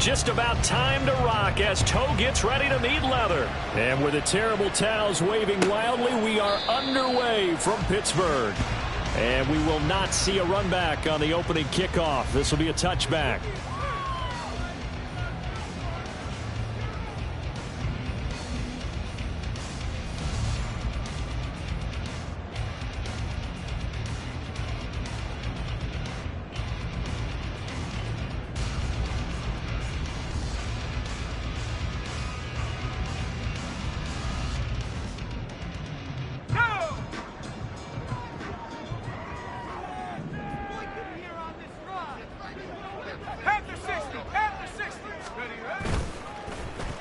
Just about time to rock as toe gets ready to meet leather. And with the terrible towels waving wildly, we are underway from Pittsburgh. And we will not see a run back on the opening kickoff. This will be a touchback.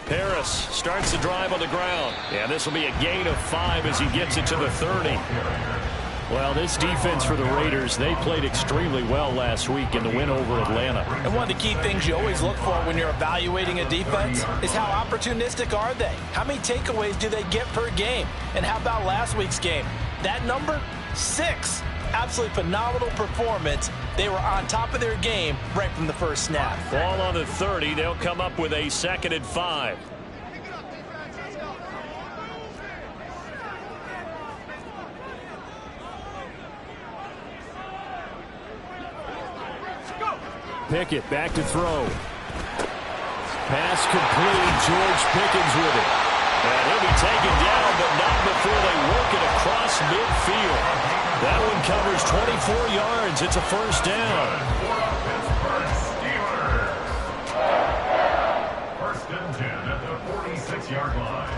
Harris starts the drive on the ground. And this will be a gain of 5 as he gets it to the 30. Well, this defense for the Raiders, they played extremely well last week in the win over Atlanta. And one of the key things you always look for when you're evaluating a defense is how opportunistic are they? How many takeaways do they get per game? And how about last week's game? That number? 6. Absolutely phenomenal performance. They were on top of their game right from the first snap. Ball on the 30. They'll come up with a 2nd and 5. Pickett back to throw. Pass complete. George Pickens with it. And he'll be taken down, but not before they work it across midfield. That one covers 24 yards. It's a first down. First and 10 at the 46-yard line.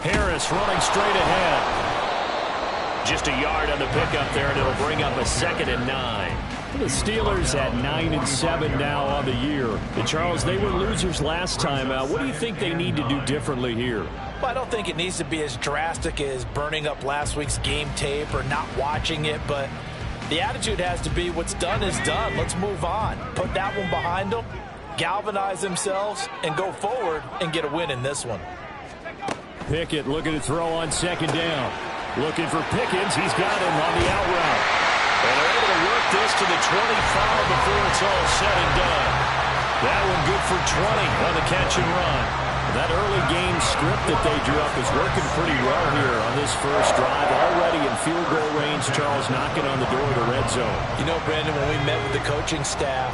Harris running straight ahead. Just a yard on the pickup there, and it'll bring up a 2nd and 9. The Steelers at 9-7 now on the year. And Charles, they were losers last time out. What do you think they need to do differently here? Well, I don't think it needs to be as drastic as burning up last week's game tape or not watching it, but the attitude has to be what's done is done. Let's move on. Put that one behind them, galvanize themselves, and go forward and get a win in this one. Pickett looking to throw on 2nd down. Looking for Pickens. He's got him on the out route. And they're able to work this to the 25 before it's all said and done. That one good for 20 on the catch and run. That early game script that they drew up is working pretty well here on this first drive. Already in field goal range, Charles knocking on the door of the red zone. You know, Brandon, when we met with the coaching staff,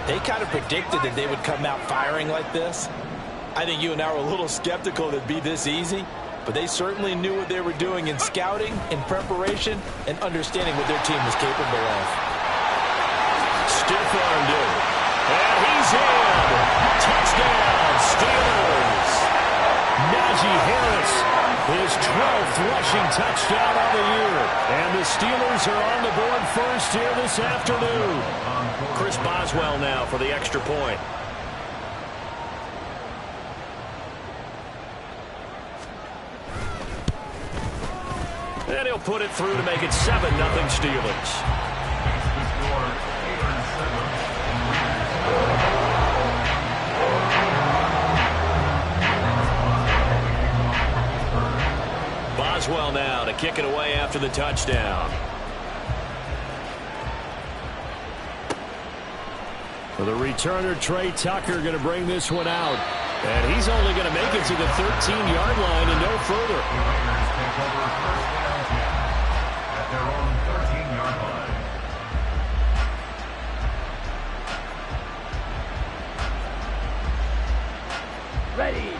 they kind of predicted that they would come out firing like this. I think you and I were a little skeptical that it'd be this easy, but they certainly knew what they were doing in scouting, in preparation, and understanding what their team was capable of. Stiff-armed it. And he's in. Touchdown, Steelers. Najee Harris, his 12th rushing touchdown on the year. And the Steelers are on the board first here this afternoon. Chris Boswell now for the extra point. And he'll put it through to make it 7-0 Steelers. Boswell now to kick it away after the touchdown. For the returner, Trey Tucker going to bring this one out. And he's only going to make it to the 13-yard line and no further. At their own 13-yard line. Ready.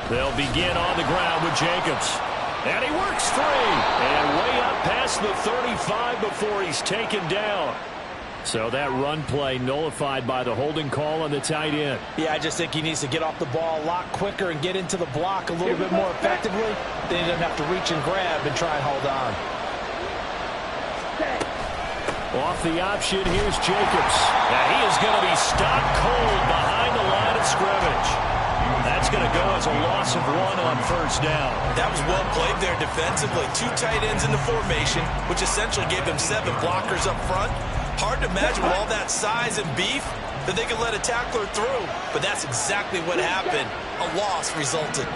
They'll begin on the ground with Jacobs. And he works free. And way up past the 35 before he's taken down. So that run play nullified by the holding call on the tight end. Yeah, I just think he needs to get off the ball a lot quicker and get into the block a little bit more effectively. Then he doesn't have to reach and grab and try and hold on. Off the option, here's Jacobs. Now he is going to be stopped cold behind the line of scrimmage. That's going to go as a loss of 1 on first down. That was well played there defensively. 2 tight ends in the formation, which essentially gave them 7 blockers up front. Hard to imagine with all that size and beef that they could let a tackler through. But that's exactly what happened. A loss resulted.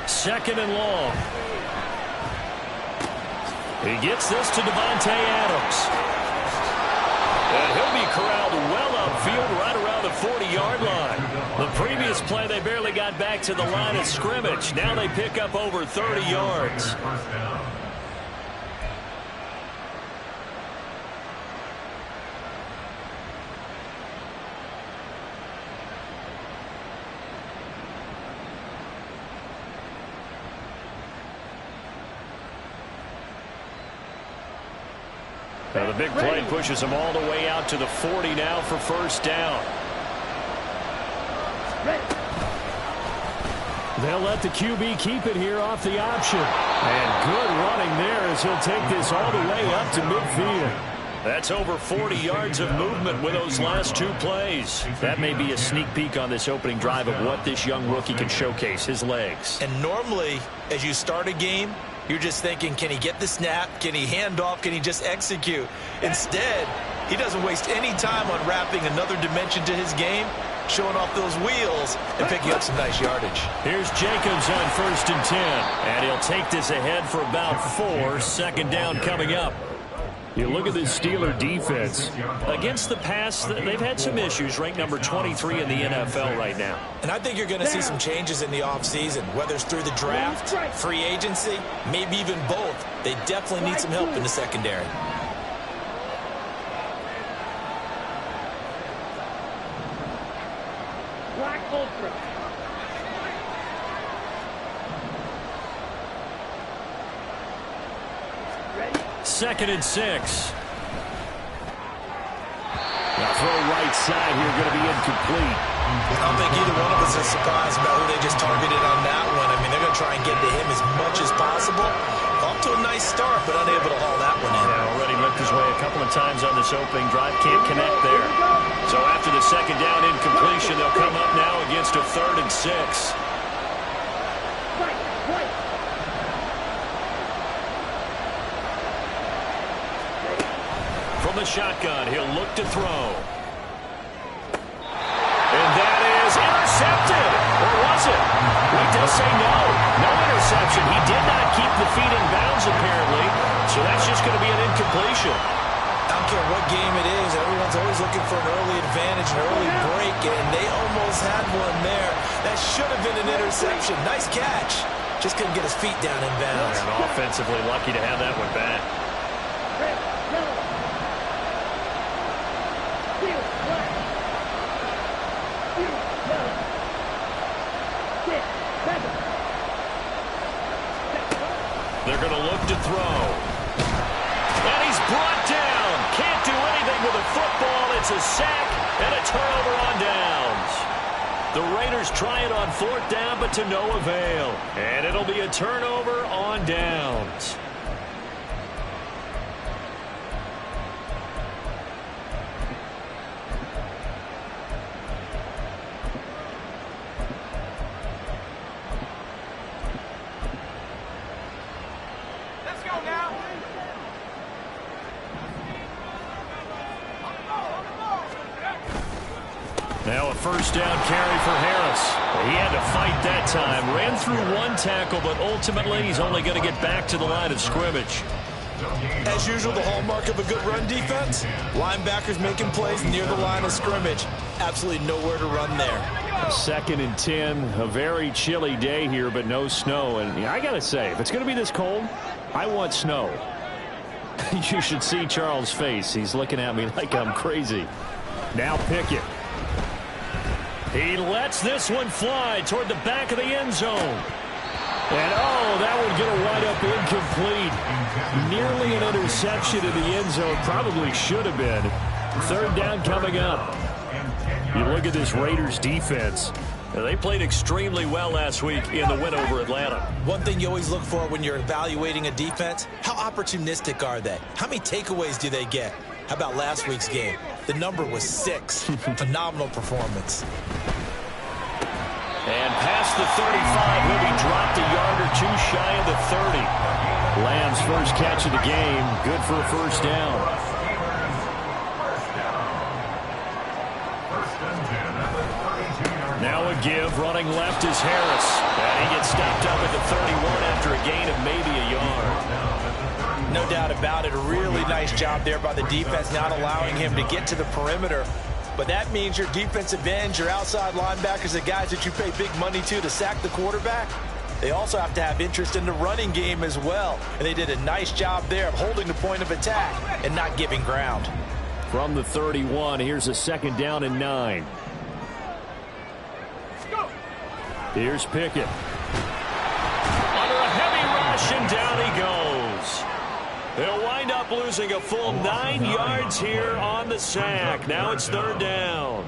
Second and long. He gets this to Davante Adams. And he'll be corralled well upfield right around the 40-yard line. The previous play, they barely got back to the line of scrimmage. Now they pick up over 30 yards. Now the big play pushes them all the way out to the 40 now for first down. They'll let the QB keep it here off the option. And good running there as he'll take this all the way up to midfield. That's over 40 yards of movement with those last two plays. That may be a sneak peek on this opening drive of what this young rookie can showcase, his legs. And normally, as you start a game, you're just thinking, can he get the snap? Can he hand off? Can he just execute? Instead, he doesn't waste any time on wrapping another dimension to his game, showing off those wheels and picking up some nice yardage. Here's Jacobs on 1st and 10. And he'll take this ahead for about 4. Second down coming up. You look at this Steeler defense. Against the pass, they've had some issues, ranked number 23 in the NFL right now. And I think you're going to see some changes in the offseason, whether it's through the draft, free agency, maybe even both. They definitely need some help in the secondary. Black Ultra. Second and 6. Now throw right side here, going to be incomplete. I don't think either one of us is surprised about who they just targeted on that one. I mean, they're going to try and get to him as much as possible. Off to a nice start, but unable to haul that one in. Yeah, already looked his way a couple of times on this opening drive. Can't connect there. So after the second down incompletion, they'll come up now against a 3rd and 6. From the shotgun, he'll look to throw. And that is intercepted. Or was it? We did say no. No interception. He did not keep the feet in bounds, apparently. So that's just going to be an incompletion. I don't care what game it is. Everyone's always looking for an early advantage, an early break, and they almost had one there. That should have been an interception. Nice catch. Just couldn't get his feet down in bounds. And offensively lucky to have that one back. They're going to look to throw. And he's brought down. Can't do anything with a football. It's a sack and a turnover on downs. The Raiders try it on 4th down, but to no avail. And it'll be a turnover on downs. Now a first down carry for Harris. He had to fight that time. Ran through one tackle, but ultimately he's only going to get back to the line of scrimmage. As usual, the hallmark of a good run defense, linebackers making plays near the line of scrimmage. Absolutely nowhere to run there. 2nd and 10, a very chilly day here, but no snow. And I got to say, if it's going to be this cold, I want snow. You should see Charles' face. He's looking at me like I'm crazy. Now Pickett. He lets this one fly toward the back of the end zone. And, oh, that one going to wind up incomplete. Nearly an interception in the end zone. Probably should have been. 3rd down coming up. You look at this Raiders defense. They played extremely well last week in the win over Atlanta. One thing you always look for when you're evaluating a defense, how opportunistic are they? How many takeaways do they get? How about last week's game? The number was 6. Phenomenal performance. And past the 35, he'll be dropped a yard or two shy of the 30. Lamb's first catch of the game, good for a first down. Now a give, running left is Harris. And he gets stopped up at the 31 after a gain of maybe a yard. No doubt about it. A really nice job there by the defense, not allowing him to get to the perimeter. But that means your defensive ends, your outside linebackers, the guys that you pay big money to sack the quarterback, they also have to have interest in the running game as well. And they did a nice job there of holding the point of attack and not giving ground. From the 31, here's a second down and 9. Here's Pickett. Under a heavy rush, and down he goes. They'll wind up losing a full 9 yards here on the sack. Now it's third down.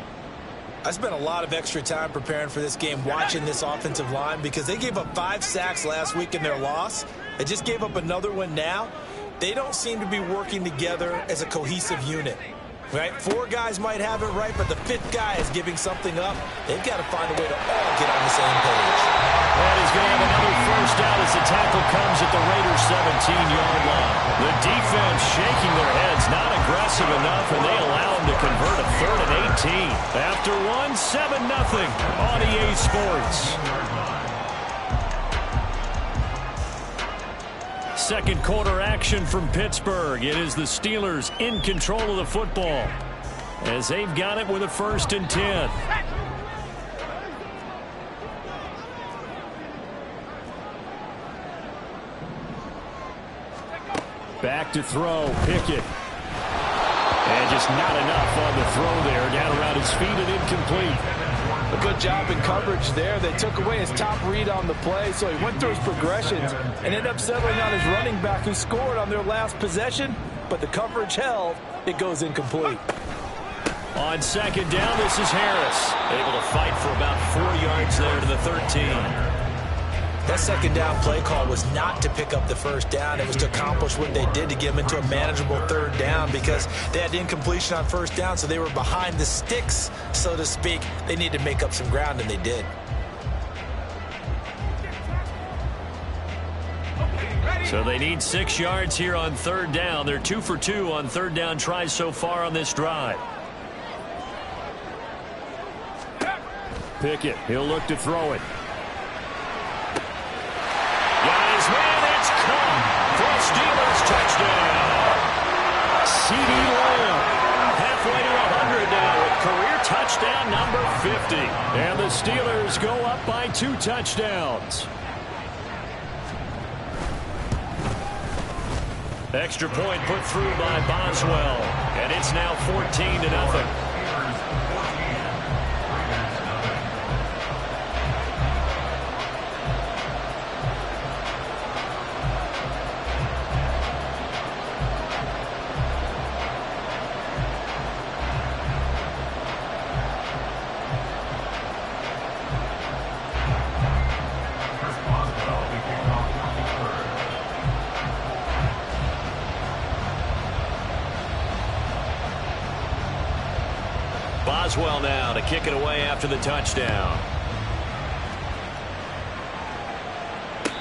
I spent a lot of extra time preparing for this game, watching this offensive line, because they gave up 5 sacks last week in their loss. They just gave up another one now. They don't seem to be working together as a cohesive unit. Right? 4 guys might have it right, but the 5th guy is giving something up. They've got to find a way to all get on the same page. And he's going to have another first down as the tackle comes at the Raiders' 17-yard line. The defense shaking their heads, not aggressive enough, and they allow him to convert a 3rd and 18. After one, 7-0 on EA Sports. Second quarter action from Pittsburgh. It is the Steelers in control of the football as they've got it with a 1st and 10. Back to throw, Pickett. And just not enough on the throw there. Down around his feet and incomplete. A good job in coverage there. They took away his top read on the play, so he went through his progressions and ended up settling on his running back who scored on their last possession, but the coverage held. It goes incomplete. On second down, this is Harris. Able to fight for about 4 yards there to the 13. That second down play call was not to pick up the first down. It was to accomplish what they did to get them into a manageable 3rd down, because they had incompletion on 1st down, so they were behind the sticks, so to speak. They needed to make up some ground, and they did. So they need 6 yards here on 3rd down. They're 2 for 2 on 3rd down tries so far on this drive. Pickett, he'll look to throw it. Steelers touchdown. CeeDee Lamb halfway to 100 now with career touchdown number 50. And the Steelers go up by 2 touchdowns. Extra point put through by Boswell. And it's now 14-0. Boswell now to kick it away after the touchdown.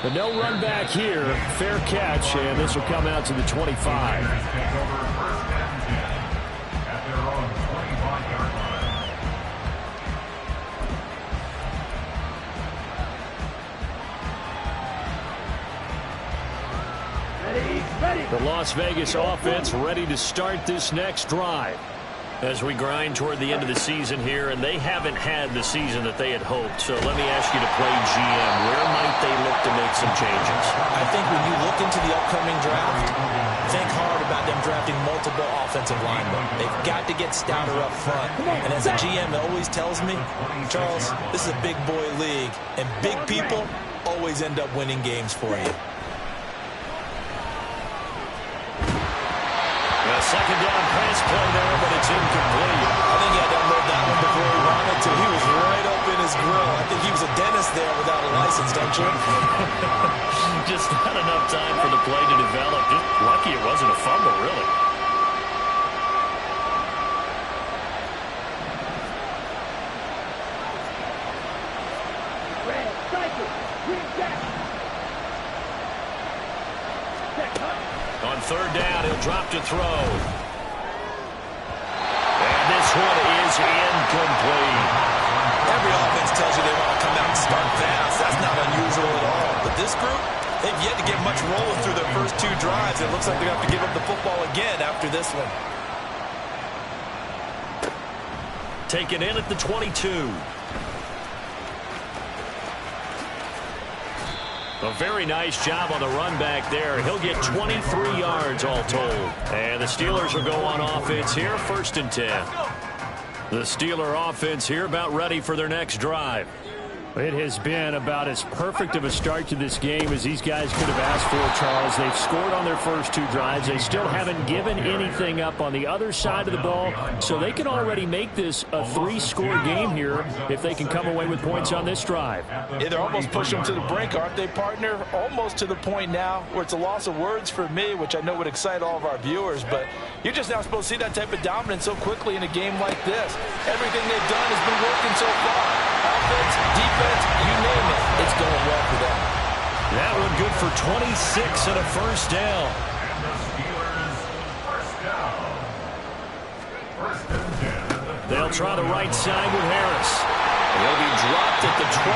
But no run back here. Fair catch, and this will come out to the 25. The Las Vegas offense ready to start this next drive as we grind toward the end of the season here, and they haven't had the season that they had hoped. So let me ask you to play GM. Where might they look to make some changes? I think when you look into the upcoming draft, think hard about them drafting multiple offensive linemen. They've got to get stouter up front. And as a GM always tells me, Charles, this is a big boy league, and big people always end up winning games for you. Second down pass play there, but it's incomplete. I think he had to unload that one before he wanted to. He was right up in his grill. I think he was a dentist there without a license, don't you? Just not enough time for the play to develop. Just lucky it wasn't a fumble, really. third down, he'll drop to throw. And this one is incomplete. Every offense tells you they want to come out and start fast. That's not unusual at all. But this group, they've yet to get much rolling through their first 2 drives. It looks like they're going to have to give up the football again after this one. Taken in at the 22. A very nice job on the run back there. He'll get 23 yards all told. And the Steelers will go on offense here, 1st and 10. The Steeler offense here about ready for their next drive. It has been about as perfect of a start to this game as these guys could have asked for, Charles. They've scored on their first 2 drives. They still haven't given anything up on the other side of the ball, so they can already make this a 3-score game here if they can come away with points on this drive. Yeah, they're almost pushing them to the brink, aren't they, partner? Almost to the point now where it's a loss of words for me, which I know would excite all of our viewers, but you're just now supposed to see that type of dominance so quickly in a game like this. Everything they've done has been working so far. Offense, defense, you name it, it's going well for them. That one good for 26 and a first down. And the Steelers first down. 1st and 10. They'll try the right side with Harris. He'll be dropped at the 25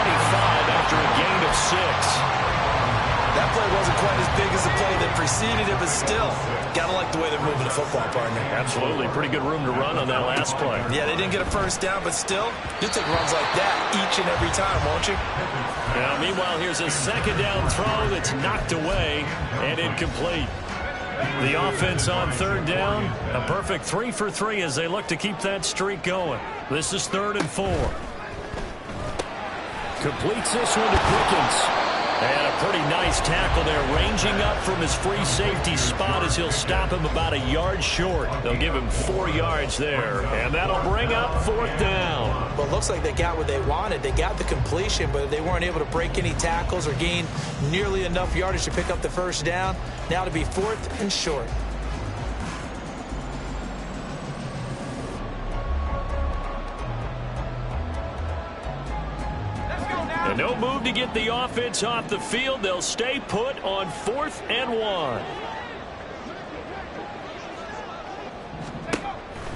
after a gain of 6. That play wasn't quite as big as the play that preceded it, but still, gotta like the way they're moving the football, partner. Absolutely. Pretty good room to run on that last play. Yeah, they didn't get a first down, but still, you'll take runs like that each and every time, won't you? Now, meanwhile, here's a 2nd down throw that's knocked away and incomplete. The offense on 3rd down, a perfect 3 for 3 as they look to keep that streak going. This is 3rd and 4. Completes this one to Pickens. And a pretty nice tackle there, ranging up from his free safety spot as he'll stop him about a yard short. They'll give him 4 yards there, and that'll bring up 4th down. Well, it looks like they got what they wanted. They got the completion, but they weren't able to break any tackles or gain nearly enough yardage to pick up the first down. Now to be 4th and short. And no move to get the offense off the field. They'll stay put on 4th and 1.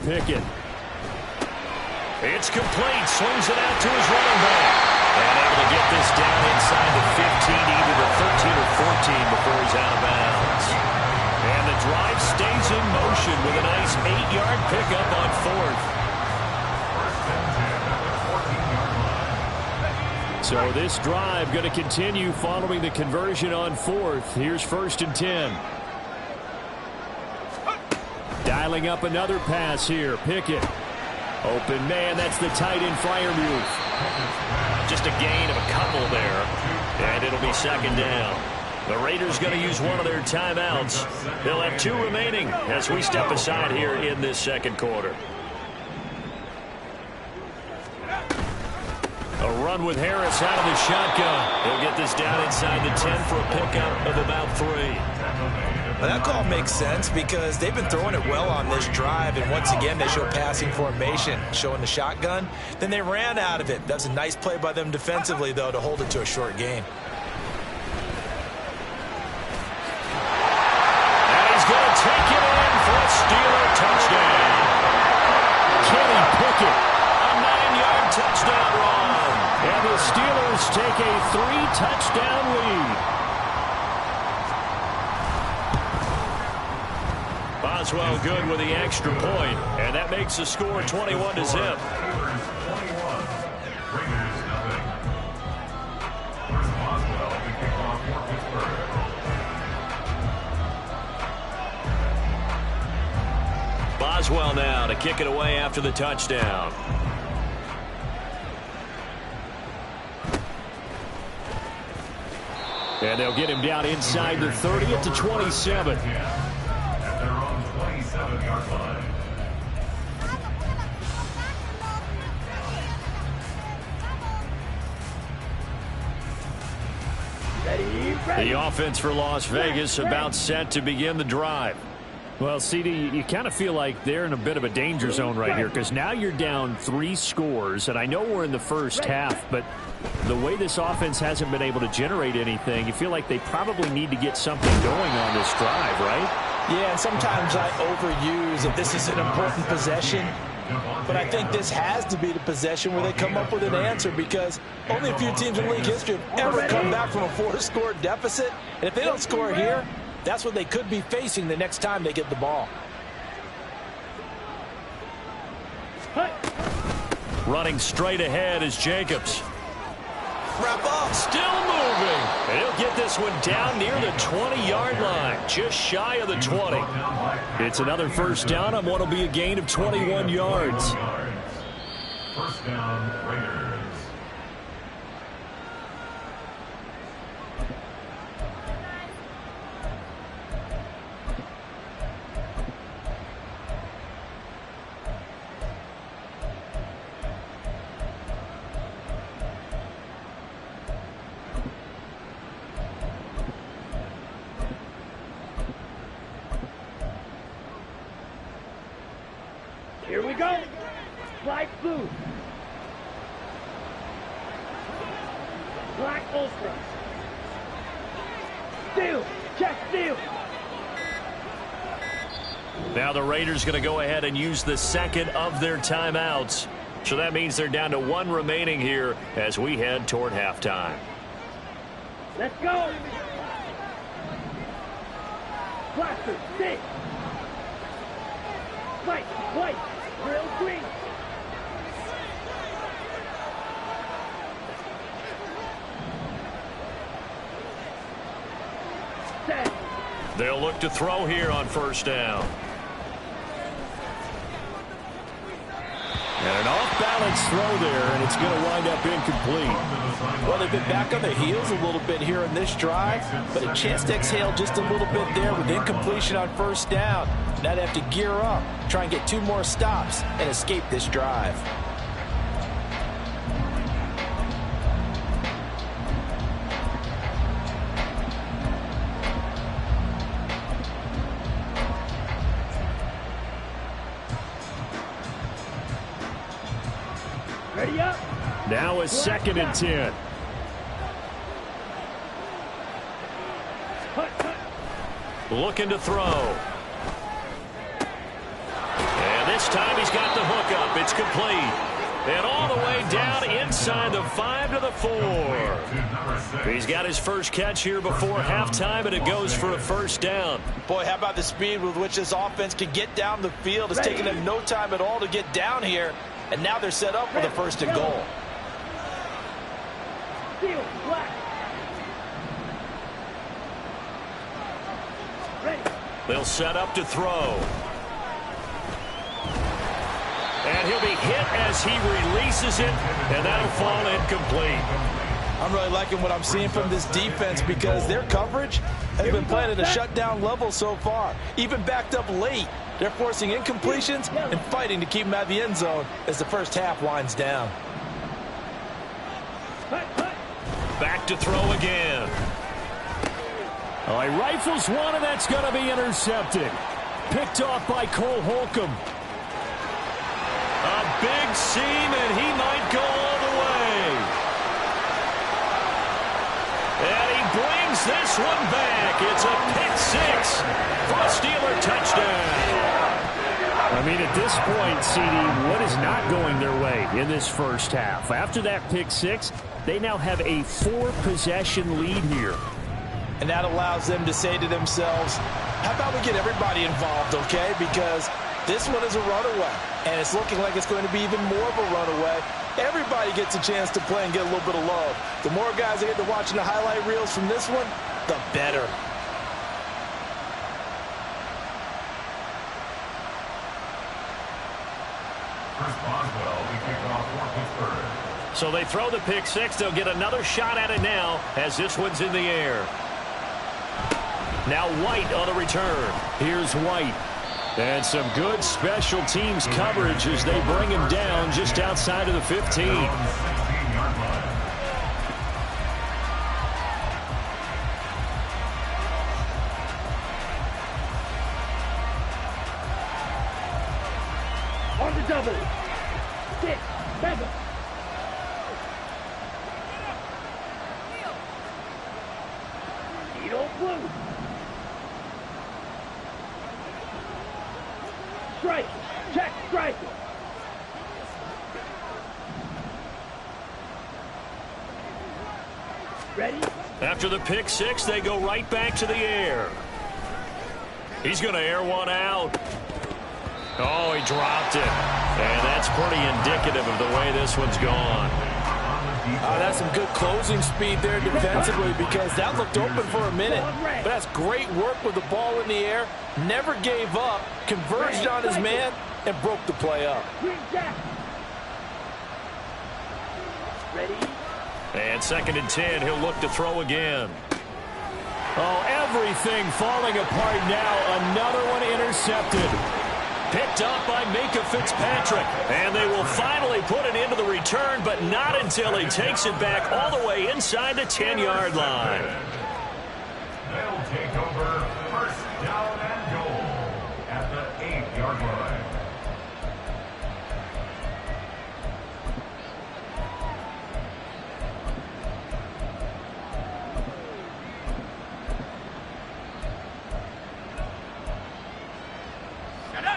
Pickett. It's complete. Swings it out to his running back. And able to get this down inside the 15, either the 13 or 14 before he's out of bounds. And the drive stays in motion with a nice 8-yard pickup on 4th. So this drive going to continue following the conversion on 4th. Here's 1st and 10. Dialing up another pass here. Pickett. Open man. That's the tight end Freiermuth. Just a gain of a couple there. And it'll be 2nd down. The Raiders going to use one of their timeouts. They'll have 2 remaining as we step aside here in this 2nd quarter. A run with Harris out of the shotgun. He'll get this down inside the 10 for a pickup of about 3. Well, that call makes sense because they've been throwing it well on this drive, and once again they show passing formation, showing the shotgun. Then they ran out of it. That's a nice play by them defensively, though, to hold it to a short gain. And he's going to take it in for a Steeler touchdown. Kenny Pickett, a 9-yard touchdown run. And the Steelers take a 3-touchdown lead. Boswell good with the extra point, and that makes the score 21-0. Boswell now to kick it away after the touchdown. And they'll get him down inside the 30 at the 27. At their own 27-yard line. The offense for Las Vegas about set to begin the drive. Well, CD, you kind of feel like they're in a bit of a danger zone right here because now you're down 3 scores, and I know we're in the first half, but the way this offense hasn't been able to generate anything, you feel like they probably need to get something going on this drive, right? Yeah, and sometimes I overuse that this is an important possession. But I think this has to be the possession where they come up with an answer, because only a few teams in league history have ever come back from a 4-score deficit. And if they don't score here, that's what they could be facing the next time they get the ball. Running straight ahead is Jacobs. Wrap up. Still moving. And he'll get this one down near the 20-yard line, just shy of the 20. It's another first down on what will be a gain of 21 yards. First down, Raiders. Here we go. Black blue. Black ultra. Steal. Check steal. Now the Raiders going to go ahead and use the second of their timeouts. So that means they're down to one remaining here as we head toward halftime. Let's go. Blaster, stick. Fight, white, grill, green. Set. They'll look to throw here on first down. And an off-balance throw there, and it's going to wind up incomplete. Well, they've been back on their heels a little bit here in this drive, but a chance to exhale just a little bit there with incompletion on first down. Now they have to gear up, try and get 2 more stops, and escape this drive. Ready up. Now a second and 10. Looking to throw. And this time he's got the hook up. It's complete. And all the way down inside the 5 to the 4. He's got his first catch here before halftime, and it goes for a first down. Boy, how about the speed with which this offense can get down the field? It's taken them no time at all to get down here, and now they're set up with a first and goal. Steal, black. Ready. They'll set up to throw. And he'll be hit as he releases it, and that'll fall incomplete. I'm really liking what I'm seeing from this defense, because their coverage has been playing at a shutdown level so far. Even backed up late, they're forcing incompletions and fighting to keep them out of the end zone as the first half winds down. Back to throw again. Oh, he rifles one, and that's going to be intercepted. Picked off by Cole Holcomb. A big seam, and he might go all the way. And he brings this one back. It's a pick-6 for a Steeler touchdown. I mean, at this point, CD, what is not going their way in this first half? After that pick-6, they now have a 4-possession lead here. And that allows them to say to themselves, how about we get everybody involved, okay? Because this one is a runaway, and it's looking like it's going to be even more of a runaway. Everybody gets a chance to play and get a little bit of love. The more guys that get to watching the highlight reels from this one, the better. Chris Boswell, we kick off for Pittsburgh. So they throw the pick-6. They'll get another shot at it now as this one's in the air. Now White on the return. Here's White. And some good special teams coverage as they bring him down just outside of the 15. 16-yard line. On the double. 6, 7. Edo blue. Ready? After the pick six, they go right back to the air. He's going to air one out. Oh, he dropped it. And that's pretty indicative of the way this one's gone. That's some good closing speed there defensively because that looked open for a minute. But that's great work with the ball in the air. Never gave up, converged on his man, and broke the play up. Ready? And 2nd and 10, he'll look to throw again. Oh, everything falling apart now. Another one intercepted. Picked up by Minkah Fitzpatrick. And they will finally put it into the return, but not until he takes it back all the way inside the 10-yard line. They'll take over 1st down and goal at the 8-yard line.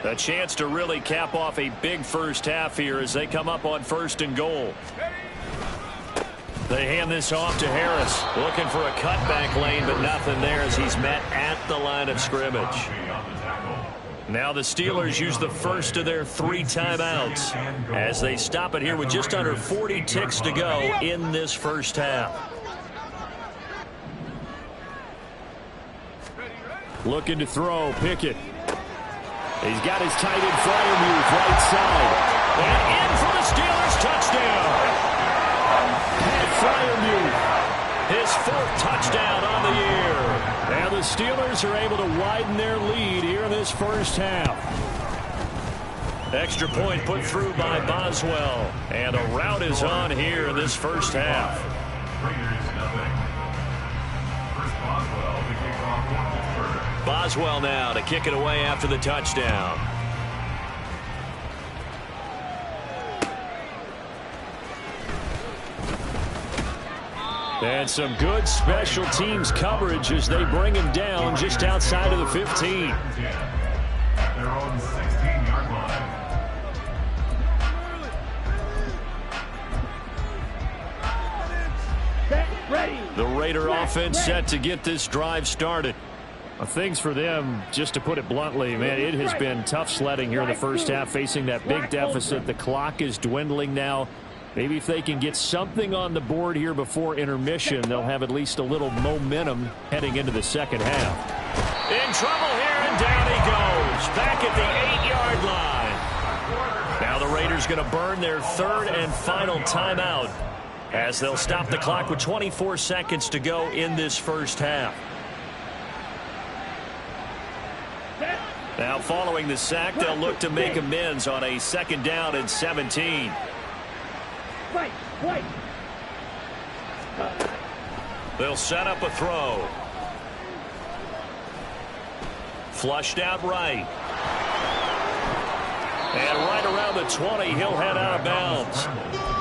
A chance to really cap off a big first half here as they come up on 1st and goal. They hand this off to Harris. Looking for a cutback lane, but nothing there as he's met at the line of scrimmage. Now the Steelers use the first of their 3 timeouts as they stop it here with just under 40 ticks to go in this first half. Looking to throw, Pickett. He's got his tight end Freiermuth right side. And in for the Steelers touchdown. Pat Freiermuth, his 4th touchdown on the year. And the Steelers are able to widen their lead here in this first half. Extra point put through by Boswell. And a rout is on here in this first half. Boswell now to kick it away after the touchdown. And some good special teams coverage as they bring him down just outside of the 15. At their own 16-yard line. Set, ready. The Raider offense set to get this drive started. Things for them, just to put it bluntly, man, it has been tough sledding here in the first half, facing that big deficit. The clock is dwindling now. Maybe if they can get something on the board here before intermission, they'll have at least a little momentum heading into the second half. In trouble here, and down he goes. Back at the 8-yard line. Now the Raiders going to burn their 3rd and final timeout as they'll stop the clock with 24 seconds to go in this first half. Now following the sack, they'll look to make amends on a 2nd down and 17. They'll set up a throw. Flushed out right. And right around the 20, he'll head out of bounds.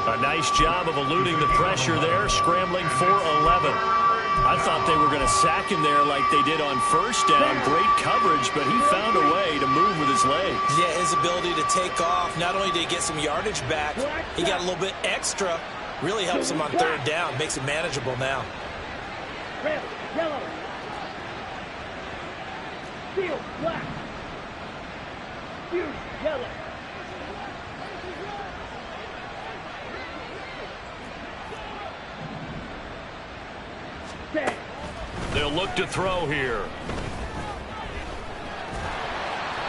A nice job of eluding the pressure there, scrambling for 11. I thought they were going to sack him there like they did on 1st down. Great coverage, but he found a way to move with his legs. Yeah, his ability to take off. Not only did he get some yardage back, he got a little bit extra. Really helps him on 3rd down. Makes it manageable now. Red, yellow. Field, black. Fuse, yellow. They'll look to throw here.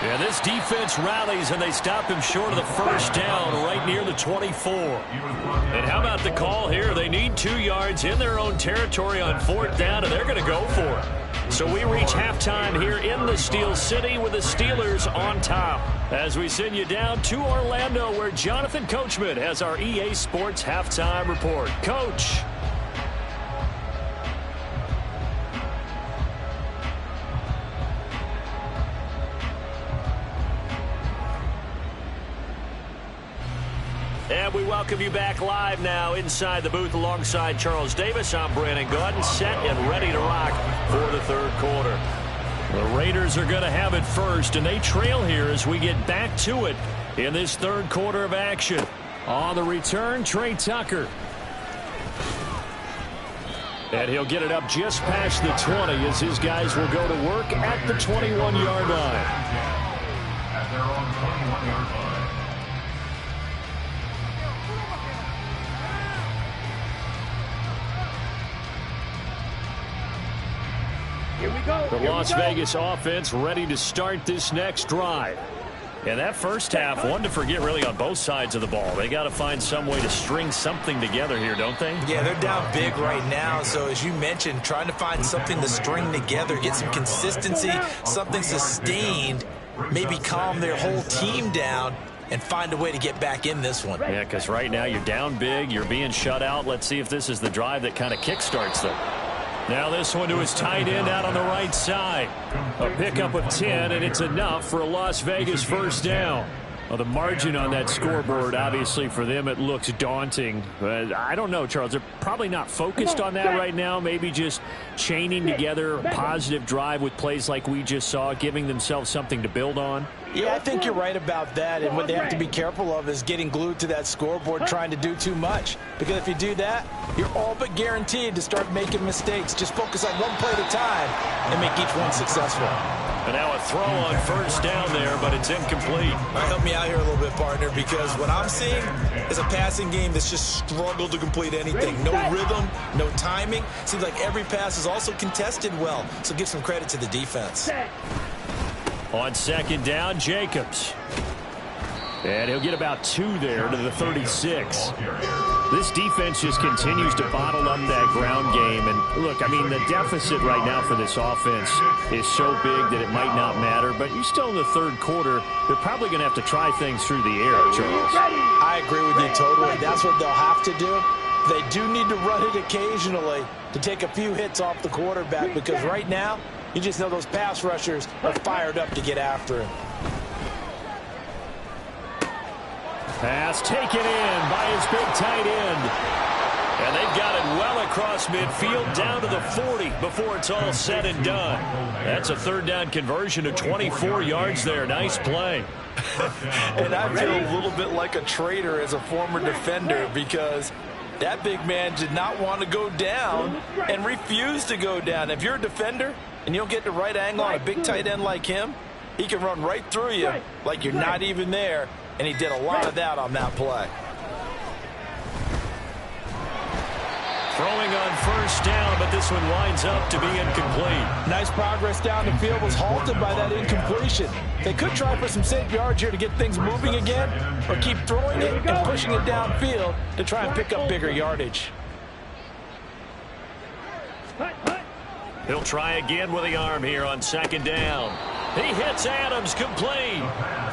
Yeah, this defense rallies, and they stop him short of the 1st down right near the 24. And how about the call here? They need 2 yards in their own territory on 4th down, and they're going to go for it. So we reach halftime here in the Steel City with the Steelers on top. As we send you down to Orlando, where Jonathan Coachman has our EA Sports Halftime Report. Coach. And we welcome you back live now inside the booth alongside Charles Davis. I'm Brandon Gaudin, set and ready to rock for the 3rd quarter. The Raiders are going to have it first, and they trail here as we get back to it in this 3rd quarter of action. On the return, Trey Tucker. And he'll get it up just past the 20 as his guys will go to work at the 21-yard line. At their own 21-yard line. Here we go. The Las Vegas offense ready to start this next drive. And that first half, one to forget really on both sides of the ball. They got to find some way to string something together here, don't they? Yeah, they're down big right now. So as you mentioned, trying to find something to string together, get some consistency, something sustained, maybe calm their whole team down and find a way to get back in this one. Yeah, because right now you're down big, you're being shut out. Let's see if this is the drive that kind of kickstarts them. Now this one to his tight end out on the right side. A pickup of 10, and it's enough for a Las Vegas first down. Well, the margin on that scoreboard, obviously, for them, it looks daunting. But I don't know, Charles. They're probably not focused on that right now. Maybe just chaining together a positive drive with plays like we just saw, giving themselves something to build on. Yeah, I think you're right about that. And what they have to be careful of is getting glued to that scoreboard, trying to do too much. Because if you do that, you're all but guaranteed to start making mistakes. Just focus on one play at a time and make each one successful. And now a throw on first down there, but it's incomplete. Help me out here a little bit, partner, because what I'm seeing is a passing game that's just struggled to complete anything. No rhythm, no timing. Seems like every pass is also contested well, so give some credit to the defense. On second down, Jacobs. And he'll get about 2 there to the 36. This defense just continues to bottle up that ground game. And look, I mean, the deficit right now for this offense is so big that it might not matter. But you're still in the third quarter. They're probably going to have to try things through the air, Charles. I agree with you totally. That's what they'll have to do. They do need to run it occasionally to take a few hits off the quarterback, because right now, you just know those pass rushers are fired up to get after him. Pass taken in by his big tight end. And they've got it well across midfield down to the 40 before it's all said and done. That's a third down conversion of 24 yards there. Nice play. And I feel a little bit like a traitor as a former defender, because that big man did not want to go down and refused to go down. If you're a defender and you don't get the right angle on a big tight end like him, he can run right through you like you're not even there. And he did a lot of that on that play. Throwing on first down, but this one winds up to be incomplete. Nice progress down the field, was halted by that incompletion. They could try for some safe yards here to get things moving again, or keep throwing it and pushing it downfield to try and pick up bigger yardage. He'll try again with the arm here on second down. He hits Adams, complete.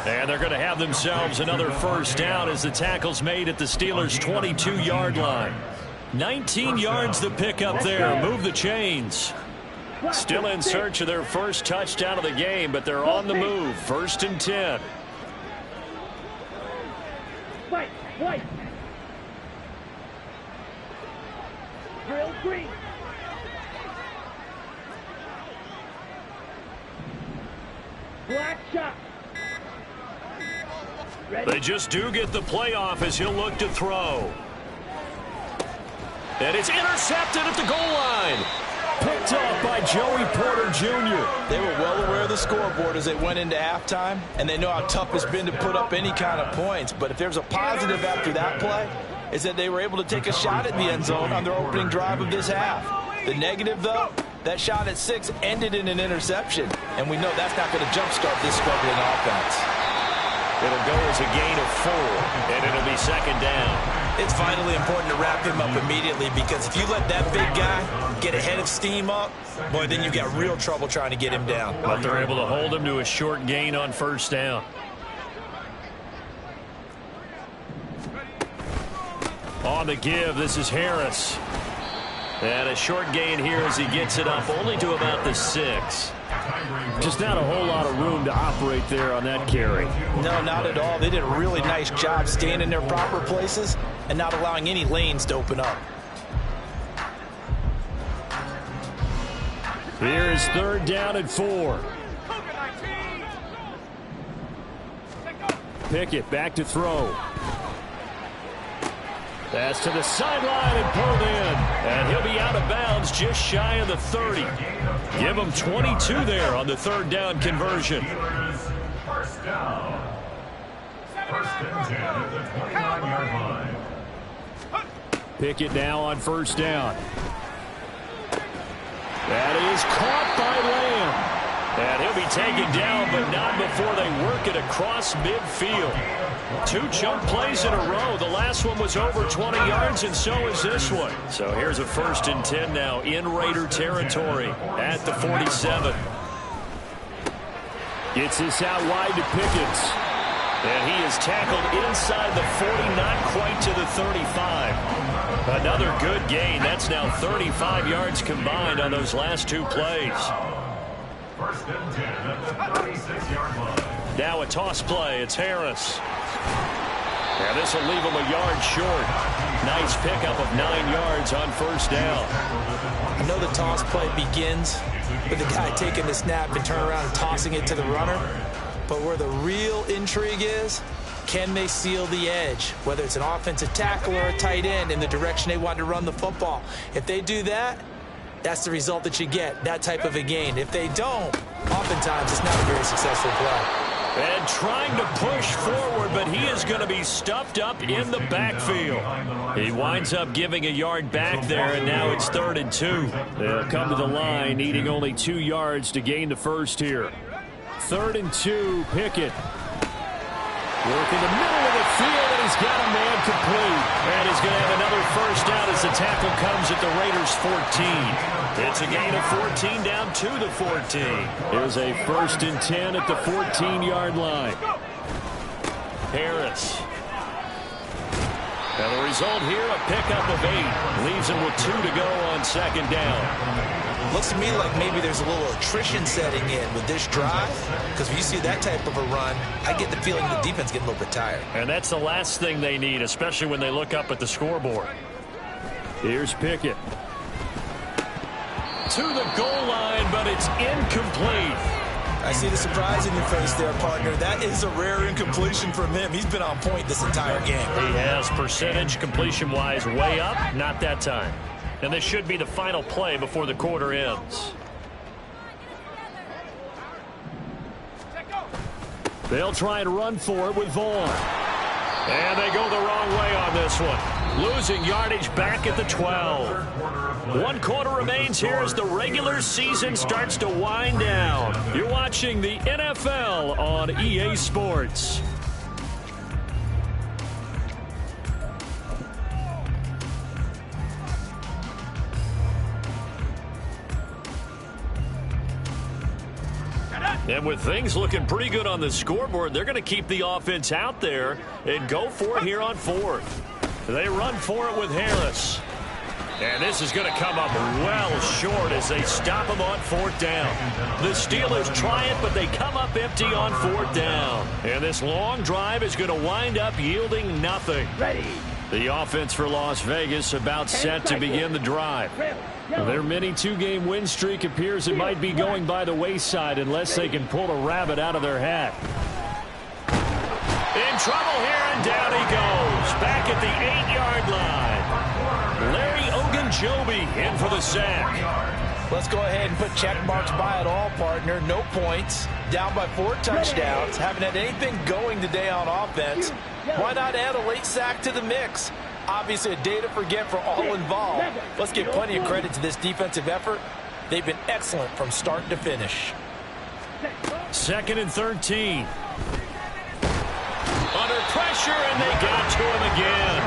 And they're going to have themselves another first down as the tackle's made at the Steelers' 22-yard line. 19 yards to pick up there. Move the chains. Still in search of their first touchdown of the game, but they're on the move. 1st and 10. White. Drill green. Black shot. Ready. They just do get the playoff as he'll look to throw. And it's intercepted at the goal line. Picked off by Joey Porter Jr. They were well aware of the scoreboard as they went into halftime, and they know how tough it's been to put up any kind of points. But if there's a positive after that play, is that they were able to take a shot at the end zone on their opening drive of this half. The negative, though, that shot at 6 ended in an interception, and we know that's not going to jumpstart this struggling offense. It'll go as a gain of 4, and it'll be second down. It's vitally important to wrap him up immediately, because if you let that big guy get a head of steam up, boy, then you've got real trouble trying to get him down. But they're able to hold him to a short gain on first down. On the give, this is Harris. And a short gain here as he gets it up only to about the 6. Just not a whole lot of room to operate there on that carry. No, not at all. They did a really nice job staying in their proper places and not allowing any lanes to open up. Here's 3rd down and 4. Pickett back to throw. That's to the sideline and pulled in. And he'll be out of bounds just shy of the 30. Give him 22 there on the 3rd down conversion. First down. First and 10 at the 29-yard line. Pickett now on 1st down. That is caught by Lamb. And he'll be taken down, but not before they work it across midfield. 2 chunk plays in a row. The last one was over 20 yards, and so is this one. So here's a 1st and 10 now in Raider territory at the 47. Gets this out wide to Pickett. And he is tackled inside the 40, not quite to the 35. Another good gain. That's now 35 yards combined on those last 2 plays. First and 10 at the 36-yard line. Now a toss play. It's Harris. And this will leave him a yard short. Nice pickup of 9 yards on 1st down. I know the toss play begins with the guy taking the snap and turn around and tossing it to the runner. But where the real intrigue is, can they seal the edge? Whether it's an offensive tackle or a tight end in the direction they want to run the football. If they do that, that's the result that you get, that type of a gain. If they don't, oftentimes it's not a very successful play. And trying to push forward, but he is going to be stuffed up in the backfield. He winds up giving a yard back there, and now it's 3rd and 2. They'll come to the line, needing only 2 yards to gain the 1st here. 3rd and 2, Pickett. Work in the middle of the field, and he's got a man complete. And he's going to have another 1st down as the tackle comes at the Raiders' 14. It's a gain of 14 down to the 14. Here's a 1st and 10 at the 14-yard line. Harris. And the result here, a pickup of 8. Leaves him with 2 to go on 2nd down. Looks to me like maybe there's a little attrition setting in with this drive, because when you see that type of a run, I get the feeling the defense getting a little bit tired. And that's the last thing they need, especially when they look up at the scoreboard. Here's Pickett. To the goal line, but it's incomplete. I see the surprise in your face there, partner. That is a rare incompletion from him. He's been on point this entire game. He has percentage completion-wise way up, not that time. And this should be the final play before the quarter ends. They'll try and run for it with Vaughn. And they go the wrong way on this one. Losing yardage back at the 12. 1 quarter remains here as the regular season starts to wind down. You're watching the NFL on EA Sports. And with things looking pretty good on the scoreboard, they're going to keep the offense out there and go for it here on 4th. They run for it with Harris. And this is going to come up well short as they stop him on 4th down. The Steelers try it, but they come up empty on 4th down. And this long drive is going to wind up yielding nothing. Ready. The offense for Las Vegas about set to begin the drive. Their mini 2-game win streak appears it might be going by the wayside unless they can pull a rabbit out of their hat. In trouble here, and down he goes. Back at the 8-yard line. Larry Ogunjobi in for the sack. Let's go ahead and put check marks by it all, partner. No points. Down by 4 touchdowns. Haven't had anything going today on offense. Why not add a late sack to the mix? Obviously a day to forget for all involved. Let's give plenty of credit to this defensive effort. They've been excellent from start to finish. 2nd and 13. Under pressure, and they got to him again.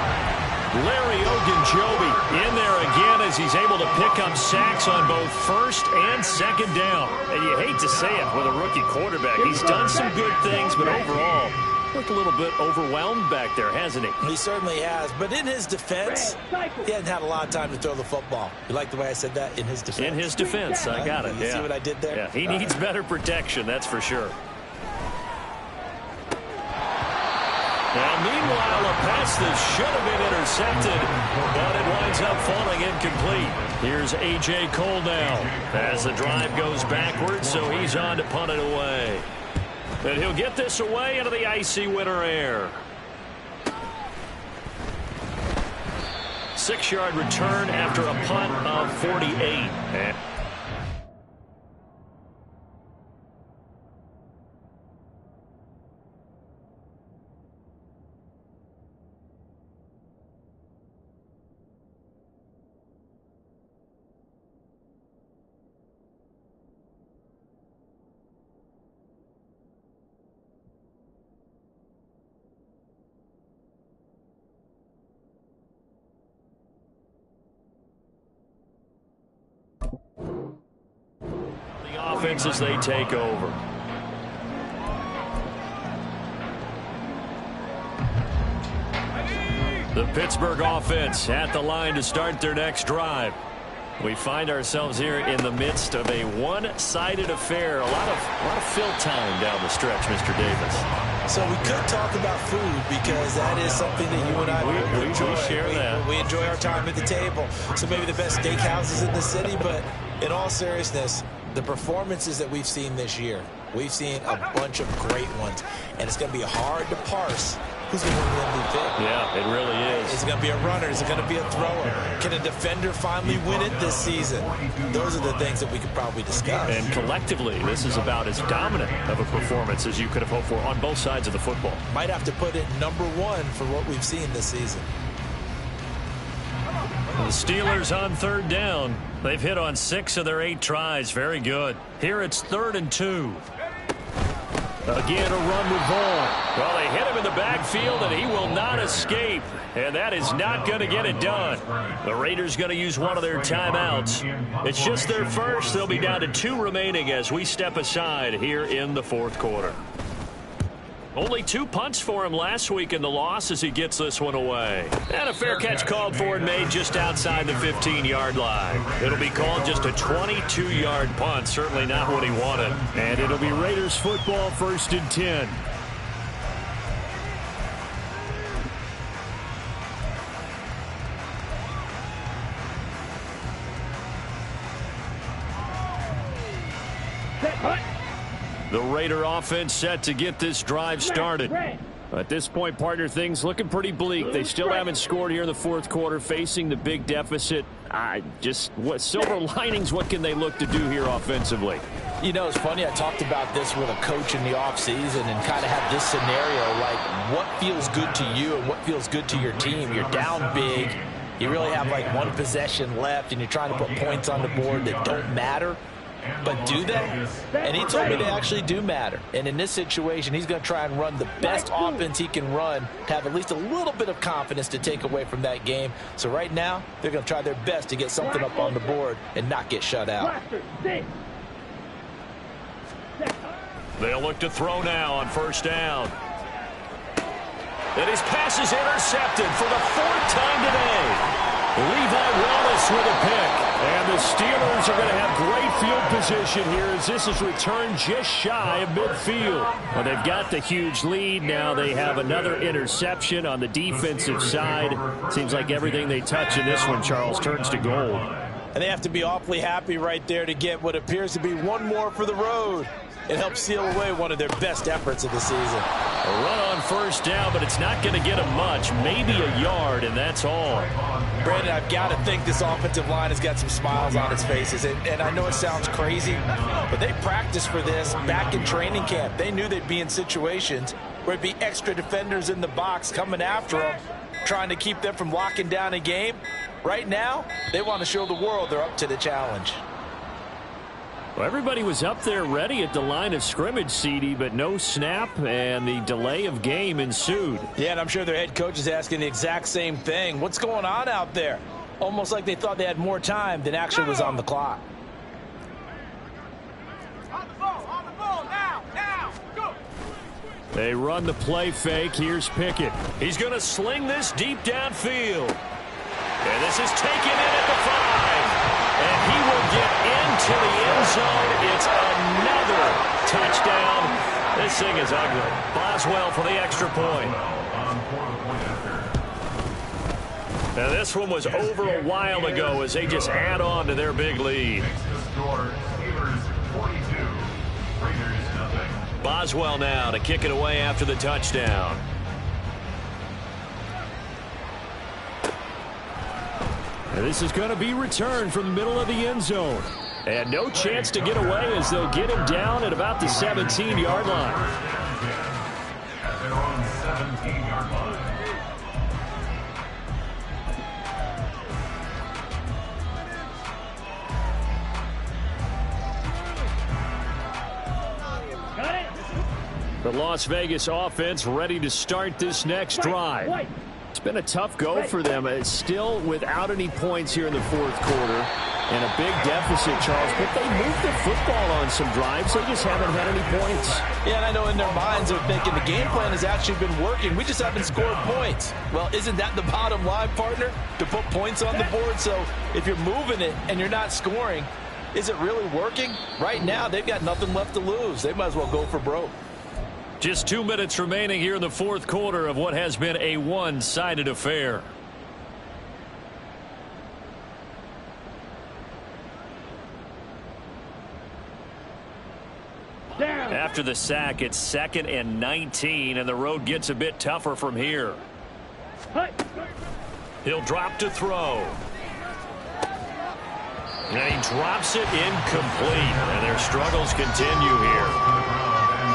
Larry Ogunjobi in there again as he's able to pick up sacks on both 1st and 2nd down. And you hate to say it with a rookie quarterback. He's done some good things, but overall, looked a little bit overwhelmed back there, hasn't he? He certainly has. But in his defense, he hasn't had a lot of time to throw the football. You like the way I said that? In his defense. In his defense, I got it. You see what I did there? Yeah, he needs better protection, that's for sure. Now, meanwhile, a pass that should have been intercepted, but it winds up falling incomplete. Here's A.J. Cole now as the drive goes backwards, so he's on to punt it away. And he'll get this away into the icy winter air. 6-yard return after a punt of 48. Offense as they take over. The Pittsburgh offense at the line to start their next drive. We find ourselves here in the midst of a one-sided affair. A lot of fill time down the stretch, Mr. Davis. So we could talk about food because that is something that you and I enjoy. We share that. We enjoy our time at the table. So maybe the best steakhouses in the city, but in all seriousness, the performances that we've seen this year, we've seen a bunch of great ones, and it's going to be hard to parse who's going to win the MVP. Yeah, it really is. Is it going to be a runner? Is it going to be a thrower? Can a defender finally win it this season? Those are the things that we could probably discuss. And collectively, this is about as dominant of a performance as you could have hoped for on both sides of the football. Might have to put it number one for what we've seen this season. The Steelers on third down. They've hit on 6 of their 8 tries. Very good. Here it's 3rd and 2. Again, a run with Vaughn. Well, they hit him in the backfield, and he will not escape. And that is not going to get it done. The Raiders going to use one of their timeouts. It's just their first. They'll be down to 2 remaining as we step aside here in the 4th quarter. Only 2 punts for him last week in the loss as he gets this one away. And a fair catch called for and made just outside the 15-yard line. It'll be called just a 22-yard punt. Certainly not what he wanted. And it'll be Raiders football, 1st and 10. The Raider offense set to get this drive started. At this point, partner, things looking pretty bleak. They still haven't scored here in the 4th quarter, facing the big deficit. What silver linings, what can they look to do here offensively? You know, it's funny. I talked about this with a coach in the offseason and kind of had this scenario, like what feels good to you and what feels good to your team. You're down big. You really have like 1 possession left, and you're trying to put points on the board that don't matter. But do they? And he told me they actually do matter. And in this situation, he's going to try and run the best offense he can run to have at least a little bit of confidence to take away from that game. So right now, they're going to try their best to get something up on the board and not get shut out. They'll look to throw now on 1st down. And his pass is intercepted for the 4th time today. Levi Wallace with a pick. And the Steelers are going to have great field position here as this is returned just shy of midfield. Well, they've got the huge lead. Now they have another interception on the defensive side. Seems like everything they touch in this one, Charles, turns to gold. And they have to be awfully happy right there to get what appears to be one more for the road. It helps seal away one of their best efforts of the season. A run on 1st down, but it's not going to get them much. Maybe a yard, and that's all. Brandon, I've got to think this offensive line has got some smiles on its faces. And I know it sounds crazy, but they practiced for this back in training camp. They knew they'd be in situations where it'd be extra defenders in the box coming after them, trying to keep them from locking down a game. Right now, they want to show the world they're up to the challenge. Well, everybody was up there ready at the line of scrimmage, CD, but no snap, and the delay of game ensued. Yeah, and I'm sure their head coach is asking the exact same thing. What's going on out there? Almost like they thought they had more time than actually was on the clock. On the ball, now, go! They run the play fake. Here's Pickett. He's going to sling this deep downfield. And this is taken in at the 5. And he will get into the end zone. It's another touchdown. This thing is ugly. Boswell for the extra point. Now this one was over a while ago as they just add on to their big lead. Boswell now to kick it away after the touchdown. And this is going to be returned from the middle of the end zone. And no chance to get away as they'll get him down at about the 17-yard line. At their own 17-yard line. The Las Vegas offense ready to start this next drive. It's been a tough go for them. It's still without any points here in the fourth quarter. And a big deficit, Charles. But they moved the football on some drives. They just haven't had any points. Yeah, and I know in their minds they're thinking the game plan has actually been working. We just haven't scored points. Well, isn't that the bottom line, partner? To put points on the board. So if you're moving it and you're not scoring, is it really working? Right now, they've got nothing left to lose. They might as well go for broke. Just 2 minutes remaining here in the fourth quarter of what has been a one-sided affair. Down. After the sack, it's 2nd and 19, and the road gets a bit tougher from here. Hey. He'll drop to throw. And he drops it incomplete, and their struggles continue here.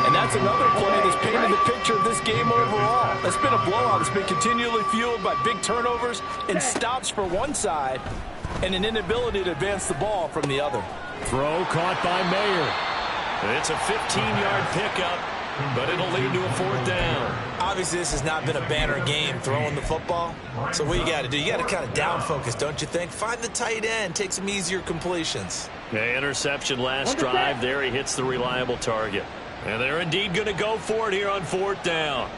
And that's another play that's painted the picture of this game overall. It's been a blowout. It's been continually fueled by big turnovers and stops for one side and an inability to advance the ball from the other. Throw caught by Mayer. It's a 15-yard pickup, but it'll lead to a 4th down. Obviously, this has not been a banner game throwing the football. So what you got to do, you got to kind of down focus, don't you think? Find the tight end, take some easier completions. The interception last drive. There he hits the reliable target. And they're indeed going to go for it here on 4th down.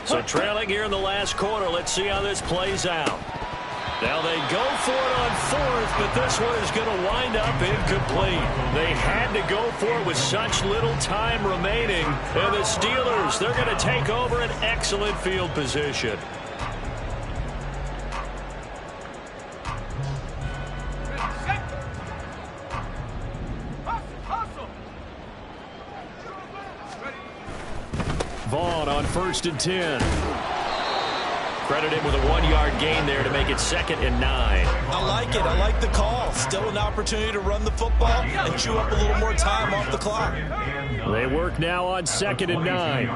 So trailing here in the last quarter. Let's see how this plays out. Now they go for it on 4th, but this one is going to wind up incomplete. They had to go for it with such little time remaining. And the Steelers, they're going to take over an excellent field position. Vaughn on 1st and 10. Credit him with a 1-yard gain there to make it 2nd and 9. I like it. I like the call. Still an opportunity to run the football and chew up a little more time off the clock. They work now on 2nd and 9.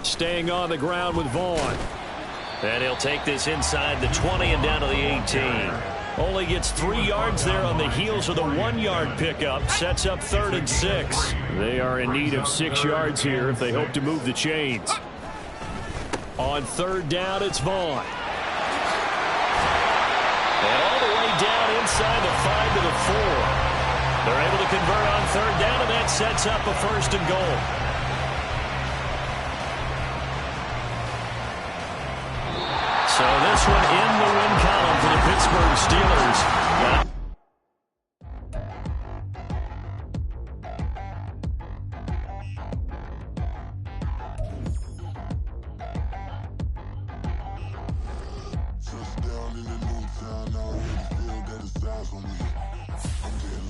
Staying on the ground with Vaughn. And he'll take this inside the 20 and down to the 18. Only gets 3 yards there on the heels of the 1-yard pickup. Sets up 3rd and 6. They are in need of 6 yards here if they hope to move the chains. On 3rd down, it's Vaughn. And all the way down inside the 5 to the 4. They're able to convert on 3rd down, and that sets up a 1st and goal. So this one in the win column for the Pittsburgh Steelers. Touchdown in the new town, I already feel that it's eyes on me. I'm getting